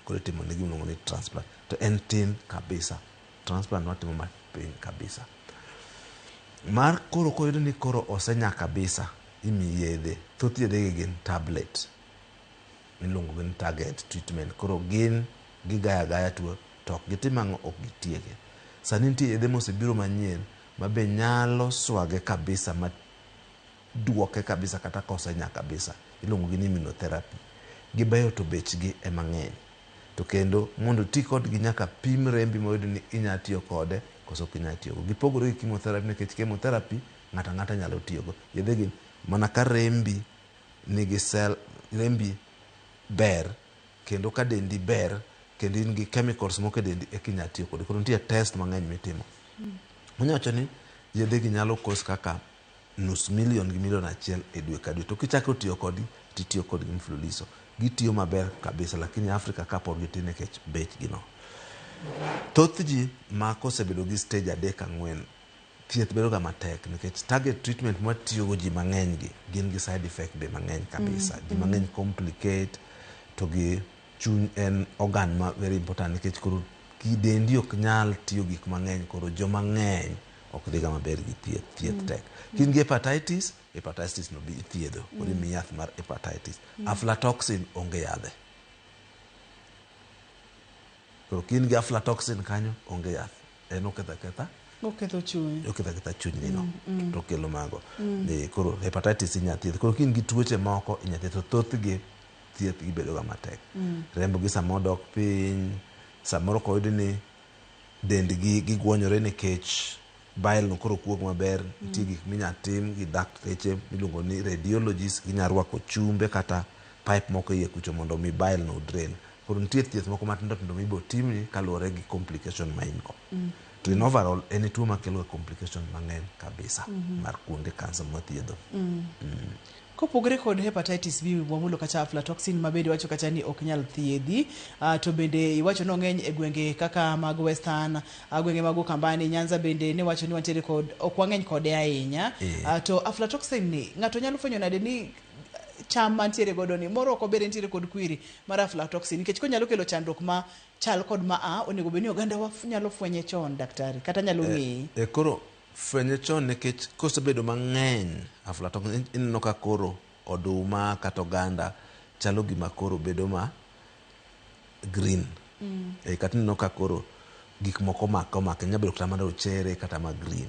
Koro timo ne gimo ni transplant. To en tin kabisa. Transplant watimo mapin kabisa. Mar koro koyudo ni koro osenya kabisa, imi yedhe. Thoth yedhe gin tablet. Miluongo ni target treatment. Koro gin gigaya tuo to ok gitimang'o ok gitieke. Sani nitie yedhe mosebiro manyien ma be nyalo swage kabisa, ma duoke kabisa kata kosenya kabisa. Iluongo ni immunotherapy. Gibeyo to bechgi e mang'eny. To kendo mondo ti kodgi nyaka pim rembi moyudo ni inya tiyo kode koso ok inya tiyogo. Gipogore gi chemotherapy nikech chemotherapy ng'ata nyalo tiyogo. Yedhe gin mana ka rembi nigi rembi ber kendo ka dendi ber kendo in gi chemicals moko e dendi eka inyalo tiyo kode. Koro nitie test mang'eny mitimo. Onyawacho ni yedhegi nyalo kos kaka nus milion gi milion achiel e dwe ka dwe. To kichako tiyo kodgi, titiyo kodgi mfululizo. Gitiyo maber kabisa, lakini Afrika ka pod gitin nikech bechgi no. Thoth ji ma kosebedo gi stage 3-4, thieth bedo ga matek nikech target treatment mwatiyogo ji mang'eny gi gin gi side effect be mang'eny kabisa. Ji mang'eny complicate, to gi chuny en organ ma very important nikech koro dendi ok nyal tiyo gik mang'eny, koro joma ng'eny ok dhiga maber gi thieth tek. Kin gi hepatitis no bi ithiedho, koro imiyi yath mar hepatitis. Aflatoxin onge yadhe. Koro kin gi aflatoxin kanyo onge yath. En oketho chuny nino to kelo mago. Koro hepatitis inyalo thiedh. Koro kin gi tuoche moko inyalo thiedh, to thothgi thieth gibedo ga matek. Rembogi samoro dok piny, samoro koyud ni dendgi giguonyore nikech bile no koro kuok maber. Nitie gik minyalo tim gi dakteche miluongo ni radiologist, ginyalo rwako chumbe kata pipe moko iye kucho mondo mi bile no drain. Koro nitie thieth moko matindo tindo mibo timni kaluwore gi complication ma in go. To in overall en tuo makelo complication mang'eny kabisa mar kuonde kansa mwathiedho. Kopogore kod hepatitis B, wamulo kacha aflatoxin mabende wacho kacha ni ok nyal thiedhi. To bende iwacho no ng'eny e gwenge kaka mag Western, gwenge mag Ukambani, Nyanza bende ne wacho ni wantiere kod ok wang'eny kode ahinya. To aflatoxin ni ng'ato nyalo fwenyo nade ni cham mantiere godo ni moro ok obere ntiere kod kwiri mar aflatoxin nikech konyalo kelo chandruok ma chal kod ma onego beni oganda nyalo fwenye chon, daktari, kata nyalo ng'eyi. Koro fwenye chon nikech kosebedo mang'eny aflatoxin, ineno ka koro oduma kata oganda chalo gima koro bedo ma green. Kata ineno ka koro gik moko omake nyalo bedo kata mana rochere kata ma green.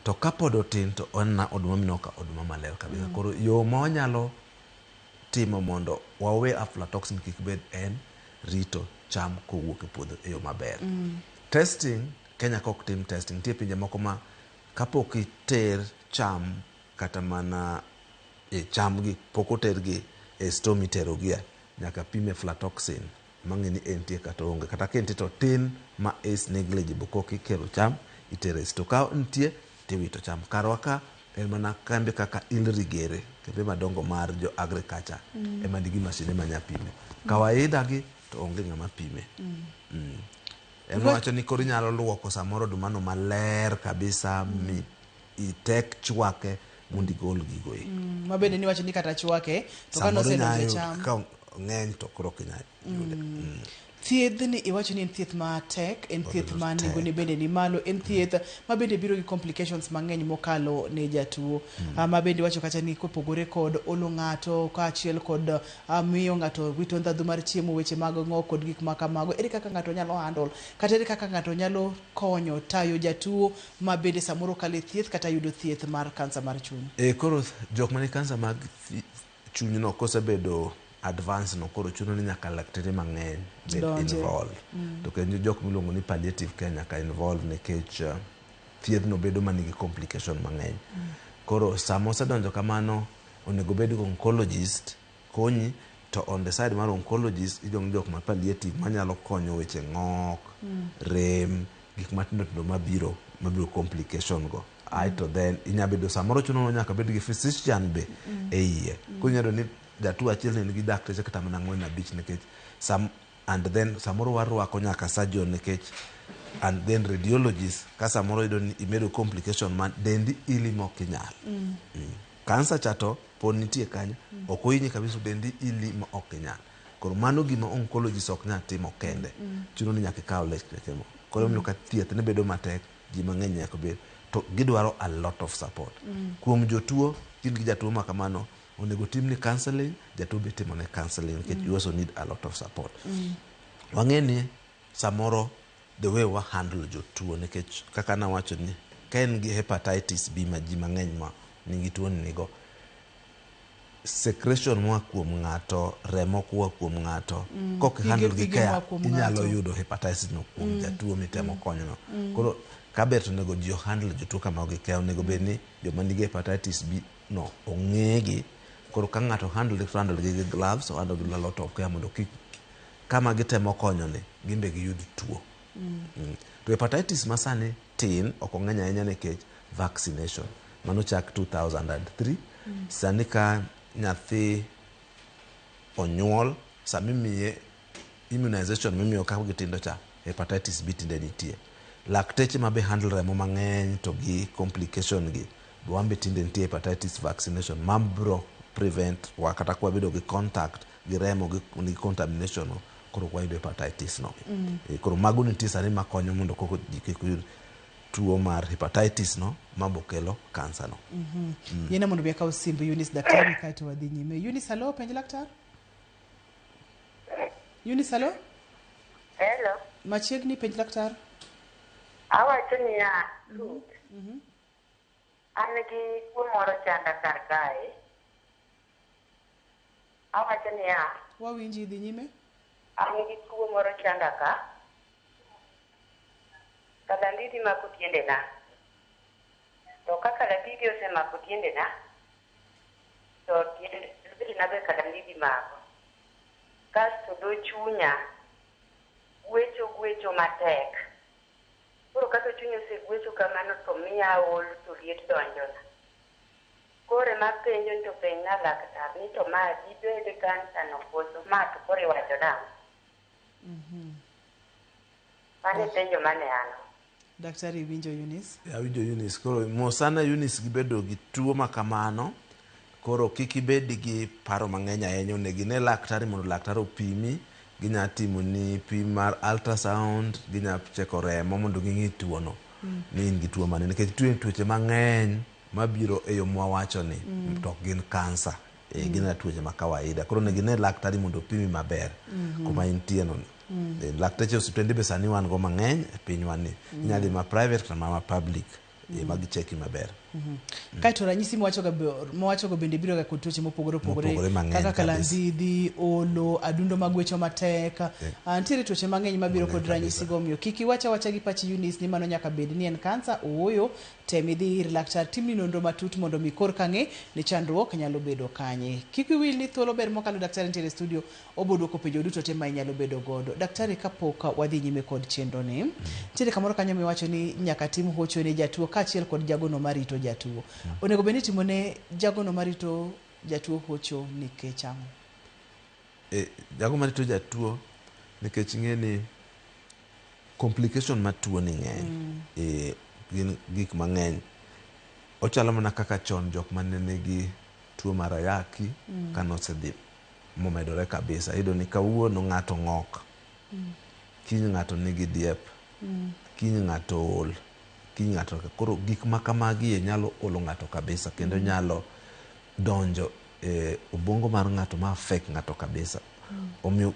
To kapod otin to oduma mineno ka oduma maler kabisa. Koro yo ma wanyalo timo mondo wawe aflatoxin kik bed en rito cham kowuok e puodho e yo maber. Testing, Kenya kok tim testing. Nitie pinje moko ma kapok iter cham kata mana cham gi pok otergi e store miterogie, nyaka pime aflatoxin mang'e ni entie kata onge. Kata kentie to tin ma is negligible, kok ikelo cham itero e store. Ka nitie tiwito cham. Karwa ka en mana kambi kaka Ilrigere, kembe madongo mar jo agriculture ema nigi masinde manya pime. Kawaida gi to onge ng'ama pime. En wacho ni koro inyalo luoko samoro odumano maler kabisa, mi itek chwake mondo igol gigo e. Mabende ni wacho ni kata chwake to ka nosedonjo cham ka ng'eny to koro kinyalo yude. Thiedhni iwacho ni en thieth matek, en thieth ma nengone bende ni malo, en thieth ma bende biro gi complications mang'eny mokalo ne jatuo. Ma bende wacho kacha ni kopogore kod olo ng'ato kaachiel kod miyo ng'ato wito ndhadhu mar chiemo, weche mag ng'o kod gik ma kamago. Ere kaka ng'ato nyalo handle kata ere kaka ng'ato nyalo konyo tayo jatuo ma bende samoro kale thieth kata yudo thieth mar kansa mar chuny. Koro jok mani kansa mag chuny no kosebedo advance no, koro chuno ni nyaka laktere mang'eny bed involved. To kendo jok miluongo ni palliative care nyaka involved nikech thieth no bedo manigi complication mang'eny. Koro sama osedonjo kamano, onego bed go oncologist konyi, to on the side mar oncologist idong jok ma palliative manyalo konyo weche ng'ok, rem, gik matindo tindo mabiro complication go. To then inyabedo samoro chuno nyaka bed gi physician be e iye. Kunyalo ni jatuo achiel ne nigi dakteche kata mana 4-5 nikech and then samoro warwako nyaka surgeon nikech and then radiologist ka samoro yudo ni imedo complication man dendi ilimo kinyal. Kansa chato pod nitie kanyo, ok ohinyi kabisa, dendi ilimo ok kinyal. Koro mano gima oncologist ok nyal timo kende. Chuno ni nyaka ikaw lekteche mo. Koro miyo ka thieth ne bedo matek, ji mang'eny nyaka bed to gidwaro a lot of support. Kuom jotuo, kin gi jatuo ma kamano, onego timni counseling, jatuo be timo ne counseling because you also need a lot of support. Wang'eni samoro the way wa handle jotuo nikech kaka na wacho ni kaen gi hepatitis B ma ji mang'eny ma nigi tuo nigo, secretion mwa kuom ng'ato, remo kuwa kuom ng'ato, kok handle gi care inyalo yudo hepatitis no kuom jatuo mitemo konyo no. Koro kaber onego ji handle jotuo kama gi care, onego bed ni joma nigi hepatitis B no ong'egi. Koro ka ng'ato handle gi gloves, handle gi a lot of care mondo kik kama gitemo konyoni gimbe giyud tuo. To hepatitis masani tin ok ong'eny ahinya nikech vaccination. Mano chak 2003. Sani ka nyathi onyuol, samimiye immunization mimiyo kako gitindo cha, hepatitis B tinde nitie. Lakteche mabe handle remo mang'eny to gi complication gi. Wambe tinde nitie hepatitis vaccination mabro prevent wakata kwa bedo gi contact gi remo gi contamination no koro kwa hepatitis no. Koro mago nitie sani makonyo mondo koko kik yud tuo mar hepatitis no mabokelo kansa no. Yena mondo biaka usimbu Eunice daktari kaito wadhi nyime. Eunice, hello, penj laktar. Eunice, hello. Hello. Machiegni penj laktar. Awacho ni ya. An gi tuo moro chanda kar kae. Awacho ni ya. Wawinji dhi nyime. An gi tuo moro chanda ka. Kalandidi mako tiende na. To kaka kalandidi osemako tiende na. To tiende na be kalandidi mako. Kasto do chunya. Gwecho matek. Koro kata chunya se gwecho kamano to miya ol to liet donjona. Kore mapenjo to penjna laktar ni to ma dibede kansa no koso ma to kore wacho dang'. Mane penjo mane ano. Daktari winjo Eunice. Ya winjo Eunice. Koro mosana Eunice gibedo gi tuo makamano. Koro kik ibed gi paro mang'eny ahinya, onegine laktari mondo laktar opimi. Ginya timo ni pim mar ultrasound, ginya cheko remo mondo ging'i tuo no. Ni in gi tuo mane. Nikech tuoche mang'eny mabiro e yo mwawacho ni to gin kansa. Gina tuoche ma kawaida. Koro negine laktari mondo opimi maber kuma intie no. Lakteche osiptende be sani wan go mang'eny e pinywa ni. Inya dhi ma private kata ma public. Magi cheki maber. Kaito ranyisi mwacho go bende biro ga kod tuoche mopogore kaka kalandidi, olo, adundo magwecho matek. Ntiere tuoche mang'eny mabiro kod ranyisi go miyo kiki wacha gi pachi Eunice ni mano nyaka bed ni en kansa. Ooyo temi dhi ir laktar timni nonro matut mondo mi kor kang'e ni chandruok nyalo bedo kanye. Kiki wil ni thuolo ber mokalo daktari ntiere studio oboduoko penjo duto te ma inyalo bedo godo. Daktari kapok wadhi nyime kod chenro ni, ntiere kamoro kanyo miwacho ni nyaka tim hocho ne jatuo kaachiel kod jagono marito jatuo. Onego beni timo ne jagono marito jatuo hocho nikech ang'o? Jago marito jatuo nikech ng'e ni complication ma tuo ni ng'eny. Gin gik mang'eny. Ochalo mana kaka chon jok mane nigi tuo mar ayaki kanosedhi momedore kabisa. Iyudo ni kawuono ng'ato ng'ok. Kiny ng'ato nigi diep. Kiny ng'ato ol. Kiny ng'ato koro gik makamagi nyalo olo ng'ato kabisa kendo nyalo donjo e ubongo mar ng'ato ma affect ng'ato kabisa. Omiyo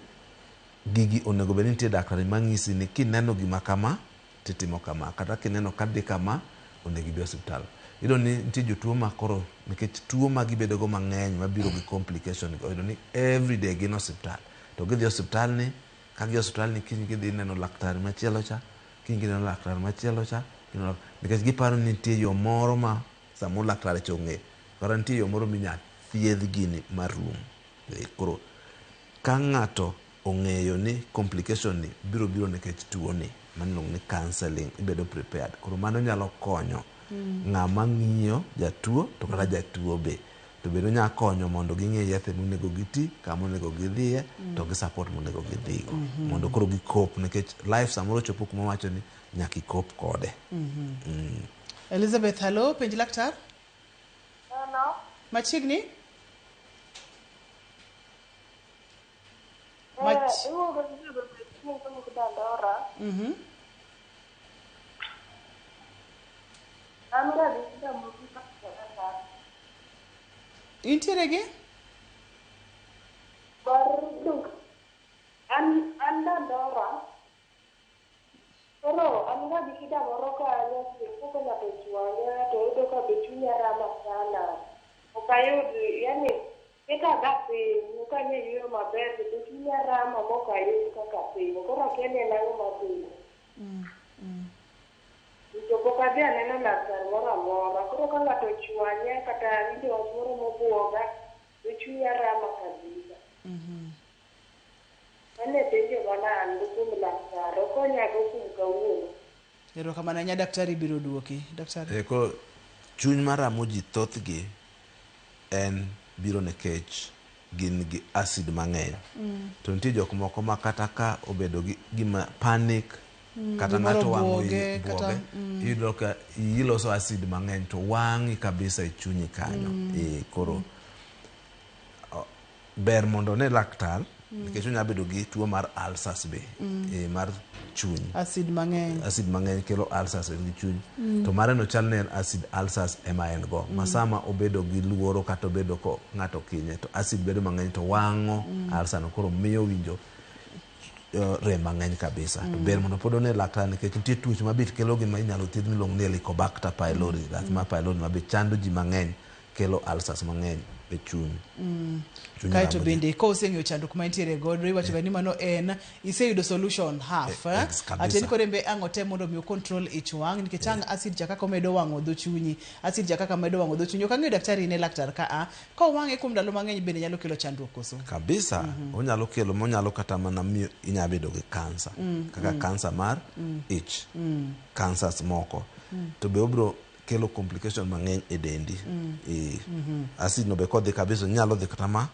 gigi onego bed ni nitie daktari mang'isi ni kineno gima kama titimo kama, kata kineno kadhi kama onego ibi osiptal. Iyudo ni nitie jotuo ma koro nikech tuo ma gibedo go mang'eny mabiro gi complication, iyudo ni every day gin osiptal. To gidhi osiptal ni, ka gidhi osiptal ni kiny gidhi neno laktar machielo cha, kiny gidhi neno laktar machielo cha, nikech giparo ni nitie yo moro ma samoro laktar chong'e, kata nitie yo moro minya thiedh gini marum. Koro ka ng'ato ong'eyo ni complication ni biro nikech tuo ni, mano ni counseling, ibedo prepared. Koro mano nyalo konyo ng'ama ng'iyo jatuo to kata jatuo be. To bedo nya konyo mondo ging'e yethe monego giti, kama onego gidhiye, to gi support monego gidhigo. Mondo koro gikop, nikech life samoro chopo kuma wacho ni nyaki kop kode. Elizabeth, hello, penj laktar. Hello. Machiegni? Iwuogo gi Elizabeth kama kudandora. Amira bisida mbuka kaka. Intiere gi? Bardu. Andandora. Pero amira bisida moroka anya kuko na pechuanya to ndo ka pechunya rama sana. Ukayudi yani eka gapi mukanye yiro maber pechunya rama mokayudi kaka piny. Kora kene nango mapiny. Chopo kadhi aneno laktar moro amora, koro ka ng'ato chwanya kata winjo wach moro mobuoga, to chunya rama kabisa. Ane penjo Erokamano nya daktari biro duoki. Daktari. Ko chuny maramo ji thothgi en biro nekech gin gi acid mang'eny. To nitie jok moko ma kata ka obedo gi gima panic kata ng'ato wang'o buoge, iyudo ka iloso acid mang'eny to wang'i kabisa e chunyi kanyo. Koro ber mondo ne laktar nikech onya bedo gi tuo mar ulcers be mar chuny. Acid mang'eny kelo ulcers e chuny. To mare no chal ne acid ulcers ema en go. Masama obedo gi luoro kata obedo ko ng'ato kinye to acid bedo mang'eny to wang'o ulcer no, koro miyo winjo rem mang'eny kabisa. To ber mondo pod one laktar nikech nitie tuoche mabit kelo gima inyalo thiedh miluongo ni Helicobacter pylori. Yath mar pylori mabit chando ji mang'eny, kelo ulcers mang'eny e chuny. Kaito bende ko oseng'eyo chandruok ma intiere godo iwacho ga ni mano en iseyudo solution half. Ateni kore mbe ang'o te mondo mi control ich wang' nikech ang acid ja kaka medo wang'o dho chunyi. Acid ja kaka medo wang'o dho chunyi. Okang'eyo daktari ne laktar ka ko wang'e kuom ndalo mang'eny bende nyalo kelo chandruok koso. Kabisa. Onyalo kelo, monyalo kata mana miyo inya bedo gi kansa. Kaka kansa mar ich. Kansas moko. To be obro kelo complication mang'eny e dendi. Acid no be kodhi kabisa nyalo dhi kata ma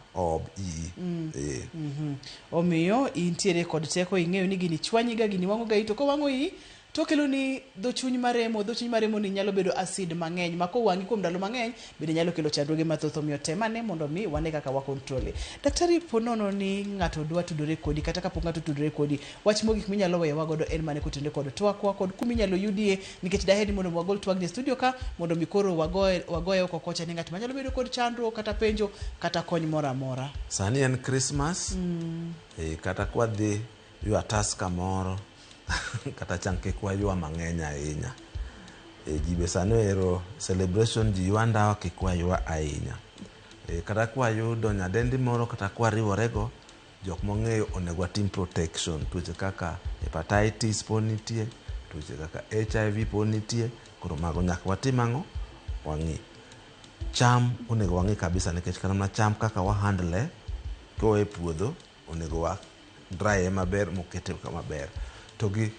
omiyo intiere kod teko ing'eyo ni gini chwanyiga gini wang'o ga ito ko wang'o yi to kelo ni dho chuny maremo ni nyalo bedo acid mang'eny ma ko wang'i kuom ndalo mang'eny bende nyalo kelo chandruoge mathoth. Omiyo temane mondo mi wane kaka wa control. Daktari, ponono ni ng'ato dwa tudore kodi kata kapok ng'ato tudore kodi, wach mogik minyalo weyowa godo en mane kotende kod twakwa kod kuminyalo yudie nikech daher ni mondo wagol twak e studio ka mondo mi koro wagoye oko kocha ni ng'at manyalo bedo kod chandruok kata penjo kata kony moro amora. Sani en Christmas. Kata kwa dhi ywa taska moro kata chanke kwa ywa mang'eny ahinya. Ji be sani ero celebration ji ywa ndawa kikwa ywa ahinya. Kata kwa yudo nyadendi moro kata kwa riworego, jok mong'eyo onego watim protection. Tuoche kaka hepatitis po nitie, tuoche kaka HIV po nitie, koro mago nyaka watim ang'o? Wang'i. Cham onego wang'i kabisa nikech kata mana cham kaka wa handle ko e puodho onego wa dry maber mokete kama ber. To gi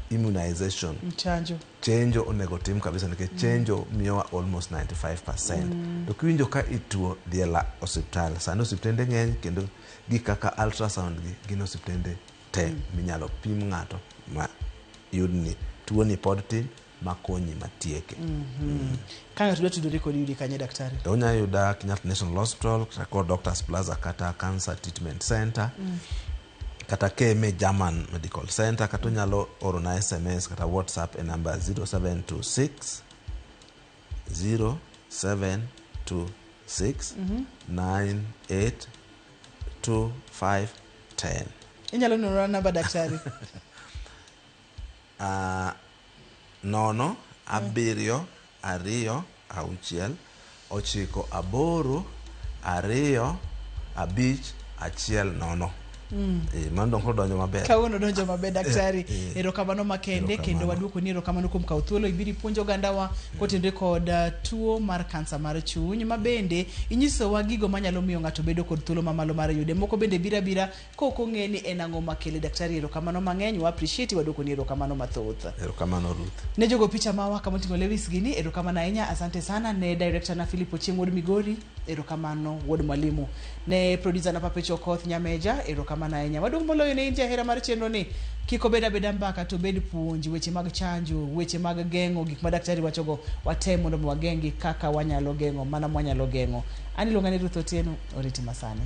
immunization, chenjo onego tim kabisa nikech chenjo miyowa almost 95%. To kiwinjo ka ituo dhi e osiptal. Sani osiptende ng'eny kendo gi kaka ultrasound gin osiptende te minyalo pim ng'ato ma yudni tuo ni pod tin makonyi matieke. Ka ng'ato dwa tudore kodi yudi kanye daktari? Onya yuda Kenyatta National Hospital kata Doctors Plaza kata Cancer Treatment Center. Kata KMA German Medical Center. Kata nyalo oro na SMS kata WhatsApp e number 0726 982510. Inyalo noro namba daktari? 0 7 2 6 9 8 2 5 1 0. Mando ko donjo maber. Kawuono donjo maber daktari. Erokamano makende kendo waduoko ni erokamano kuom kawo thuolo ibiri puonjo gandawa kotende kod tuo mar kansa mar chuny mabende inyisowa gigo manyalo miyo ng'ato bedo kod thuolo mamalo mar yude. Moko bende bira kok ong'e ni en ang'o makele. Daktari, erokamano mang'eny, wa appreciate, waduoko ni erokamano mathoth. Erokamano Ruth. Ne jogo picha mawa kama tingo Lewis gini, erokamano ahinya. Asante sana ne director na Philip Ochieng Wod Migori, erokamano Wod Mwalimu. Ne producer na Pape Chokoth Nyameja, erokamano ahinya. Waduong' moloyo ne intia hera mar chenro ni. Kiko beda mbaka to bed puonj weche mag chanjo, weche mag geng'o gik ma daktari wachogo watemo mondo wageng'i kaka wanyalo geng'o mana mwanyalo geng'o. Ani luonga ni Ruth Otieno, oriti masani.